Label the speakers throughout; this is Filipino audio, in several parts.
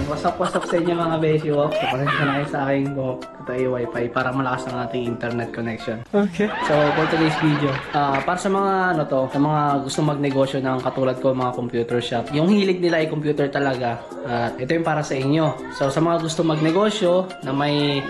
Speaker 1: what's up sa inyo mga beshi walk. So, pasensya na kayo sa aking buhok. Ito ay wifi para malakas ang ating internet connection. Okay. So, for today's video, para sa mga sa mga gusto magnegosyo ng katulad ko, mga computer shop, yung hilig nila ay computer talaga. Ito yung para sa inyo. So, sa mga gusto magnegosyo na may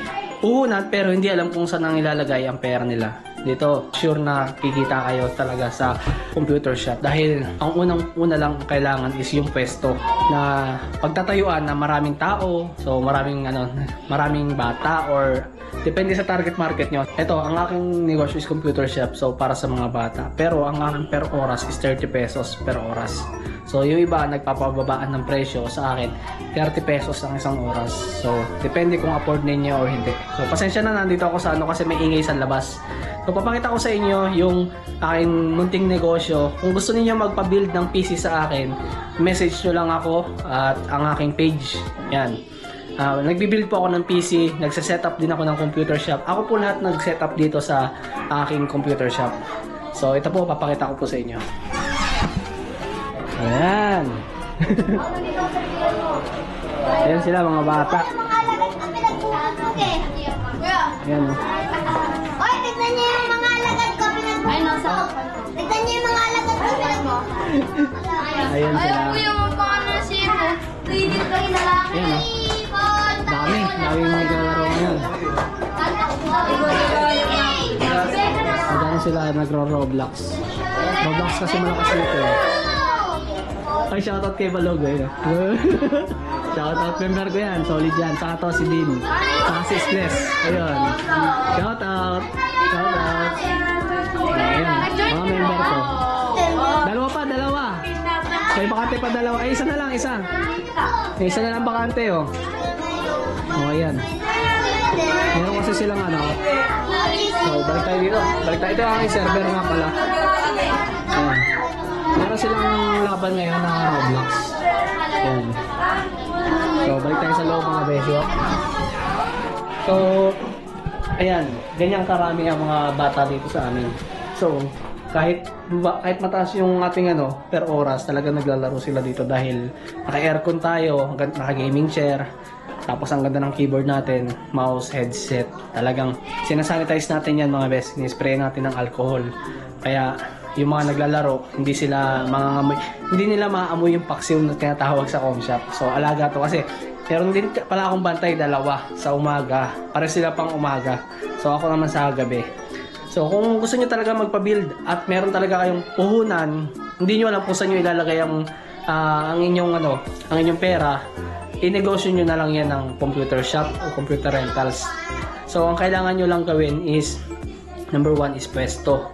Speaker 1: puhunan pero hindi alam kung saan ang ilalagay ang pera nila, dito sure na kikita kayo talaga sa computer shop dahil ang una lang kailangan is yung pwesto na pagtatayuan na maraming tao, so maraming bata or depende sa target market nyo. Ito, ang aking negosyo is computer shop, so para sa mga bata, pero ang aking per oras is 30 pesos per oras. So yung iba nagpapababaan ng presyo, sa akin 30 pesos ang isang oras. So depende kung afford ninyo or hindi. So pasensya na, nandito ako sa kasi may ingay sa labas. So papakita ko sa inyo yung aking munting negosyo. Kung gusto niyo magpa-build ng PC sa akin, message nyo lang ako at ang aking page. Yan. Nagbi-build po ako ng PC, nagse-setup din ako ng computer shop. Ako po lahat nag-setup dito sa aking computer shop. So ito po, papakita ko po sa inyo. Ayan. Ayan sila mga bata. Ayan o.
Speaker 2: Oy, tignan niyo yung mga alagad ko. Ay, nasa. Tignan niyo yung mga alagad ko.
Speaker 1: Ayan sila.
Speaker 2: Ayaw ko yung mga nasiro. Linit ko yung lalaki.
Speaker 1: Ayan o. Daming naglalaro ngayon. Madami sila nagro-Roblox. Roblox kasi malakas dito eh. Ay, shoutout kay Balogo eh. Shoutout member ko yan, solid yan. Saka to si Dean. Saka si Stress. Ayun. Shoutout. Shoutout. Ayun. Mga member ko. Dalawa. May bakante pa dalawa. Ay, isa na lang, isa. May isa na lang bakante oh. Oh, ayan. Meron kasi silang So, balik tayo dito. Ito ang aking server nga pala. Ayan. Meron silang laban ngayon na Roblox. Ayan. So, balik tayo sa loob mga besyo. So, ayan. Ganyan karami ang mga bata dito sa amin. So, kahit mataas yung ating per oras, talaga naglalaro sila dito dahil naka-aircon tayo, naka-gaming chair. Tapos ang ganda ng keyboard natin, mouse, headset. Talagang sinasanitize natin yan mga best. Ni-spray natin ng alcohol. Kaya yung mga naglalaro, hindi nila maamoy yung paksiw na tinatawag sa com shop. So alaga to kasi meron din pala akong bantay, dalawa sa umaga. Para sila pang umaga. So ako naman sa gabi. So kung gusto niyo talaga magpa-build at meron talaga kayong puhunan, hindi niyo alam kung saan niyo ilalagay ang inyong pera, i-negosyo nyo na lang yan ng computer shop o computer rentals. So, ang kailangan nyo lang gawin is, number 1 is pwesto.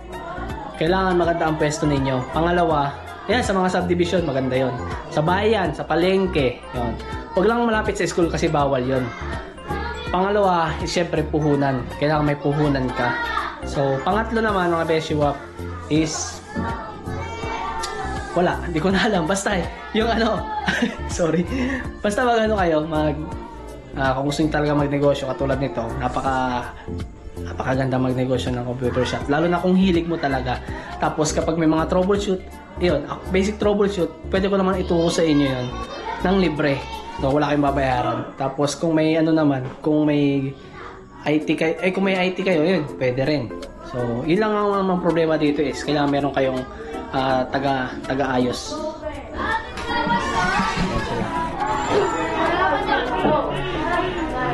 Speaker 1: Kailangan maganda ang pwesto ninyo. Pangalawa, yan, sa mga subdivision, maganda yon. Sa bayan, sa palengke, yon. Huwag lang malapit sa school kasi bawal yon. Pangalawa, is syempre puhunan. Kailangan may puhunan ka. So, pangatlo naman, mga beshiwap, is wala, hindi ko na alam. Basta yung sorry. Basta kayo, kung gusto nyo talaga magnegosyo katulad nito, napakaganda magnegosyo ng computer shop. Lalo na kung hilig mo talaga. Tapos kapag may mga troubleshoot, yun, basic troubleshoot, pwede ko naman ituro sa inyo yun ng libre. So, wala kayong babayaran. Tapos kung may kung may IT kayo, yun, pwede rin. So, yun lang ang problema dito is, kailangan meron kayong taga-ayos.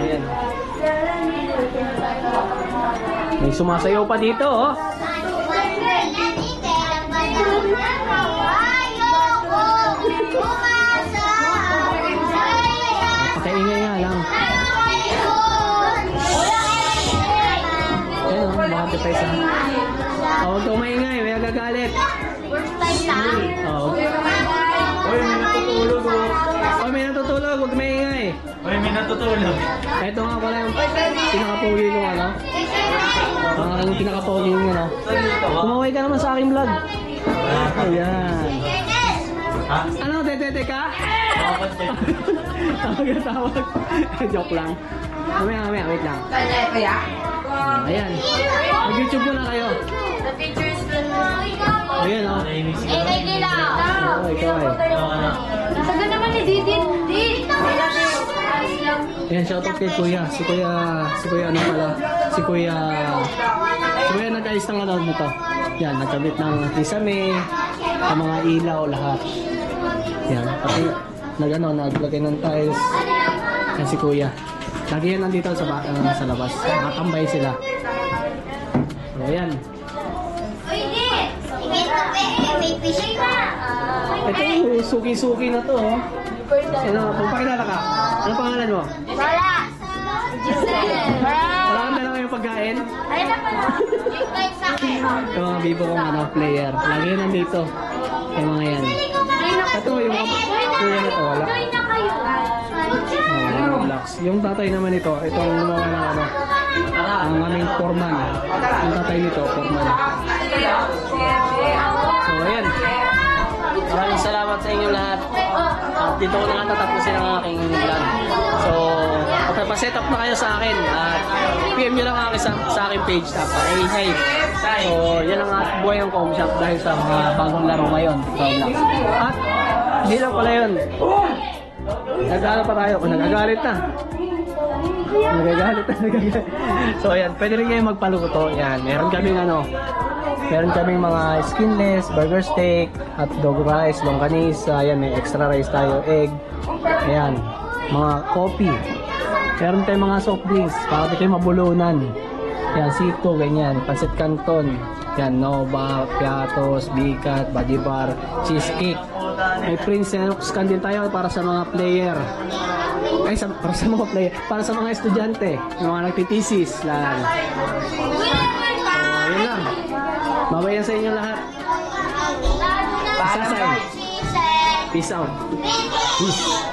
Speaker 1: Ayan. May sumasayaw pa dito, oh. Pakaingay nga lang. Ayan, mga device ha. Huwag kang maingay, may agagalit.
Speaker 3: Oy, may natutulog oh.
Speaker 1: Oh, may natutulog, huwag maingay.
Speaker 3: Oy, may natutulog.
Speaker 1: Ito nga pala yung pinaka-pogi ko, yung pinaka-pogi ko, Kumaway ka naman sa aking vlog. Ayan.
Speaker 3: Ha?
Speaker 1: Ano, tete ka? Tawag. Joke lang. Mamaya, wait lang. Ayan. Mag-YouTube muna kayo.
Speaker 2: The pictures will
Speaker 1: Ayan, oh.
Speaker 2: kay Gila.
Speaker 1: Ikaw ay.
Speaker 2: Nasa naman ni Didi.
Speaker 1: Ayan, shoutout kay Kuya. Si Kuya ano pala? Si Kuya nag-ayos ng ano nito. Yan, nagkabit ng kisame, ang mga ilaw, lahat. Yan, pati naglagay ng tiles. Yan si Kuya. Lagi yan nandito sa labas. Nakatambay sila. So, ayan.
Speaker 2: Uy, di! Sige, kape. May fishing pa.
Speaker 1: Ito yung suki-suki na to, oh. Ano, kung pakilala ka, ano pangalan mo?
Speaker 2: Wala.
Speaker 1: Wala kang dalawa yung pagkain?
Speaker 2: Ayun na pala. Yung kahit sa akin.
Speaker 1: Ito mga bibo kong ano, player. Lagi yan nandito. Yung mga yan. Ito yung kuya na to, wala.
Speaker 2: Join na kayo.
Speaker 1: Oh, Roblox. Yung tatay naman ito, itong gumawa ng ano, ang aming foreman. Yung tatay nito, foreman. So, ayan. Maraming salamat sa inyo lahat. At dito ko na nga tatapusin ang aking vlog. So, papaset up na kayo sa akin. At PM nyo lang sa aking page. Hey. So, yan ang buhay ng com shop dahil sa mga bagong laro ngayon. Roblox. At, hindi lang pala yun. Nag-ano pa tayo? Nagagalit na. So, ayan. Pwede rin kayo magpaluto. Yan. Meron kaming mga skinless, burger steak, hotdog rice, longganisa. Ayan, may extra rice tayo, egg. Ayan. Mga coffee. Meron tayong mga soft drinks. Para di kayo mabulunan. Ayan, sito, ganyan. Pancit canton. Ayan, Nova, Piatos, Bicat, Body Bar, cheesecake. May Prince can din tayo para sa mga player. Para sa mga player. Para sa mga estudyante. Yung mga nagtitisis. Lang. So, yun lang. Mabayan sa inyo lahat. Sasay. Peace out. Peace.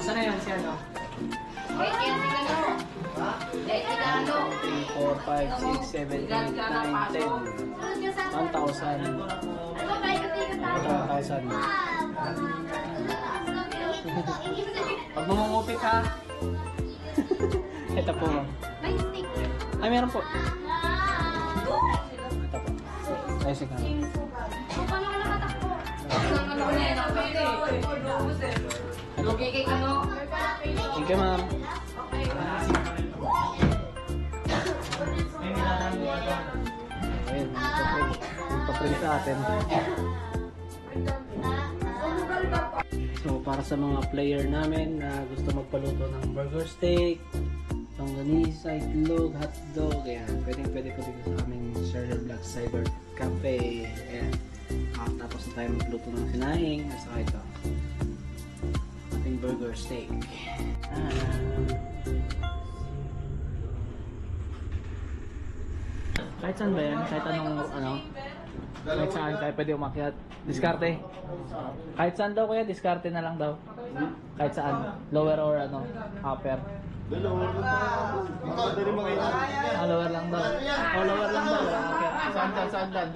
Speaker 1: Asan na yun si ano? 4, 5, 6, 7, 8, 9, 10 1,000 Pag mamungupit ha. Ito po. Ay, meron po. Ito po. Ay, sige. Thank you, ma'am. Ayun, ipaprint sa atin. So, para sa mga player namin na gusto magpaluto ng burger steak, longganisa, itlog, hotdog, ayan. Pwede ko dito sa aming Share Black Cyber Cafe. Ayan. Tapos na tayo magluto ng sinaing. Nasa ito. Ating burger steak. Kahit saan ba yan? Kahit anong ano? Kahit saan tayo pwede umakyat? Diskarte? Kahit saan daw kuya? Diskarte na lang daw? Kahit saan? Lower or ano? Upper? Lower lang daw. Oh, lower lang daw. Saan dan?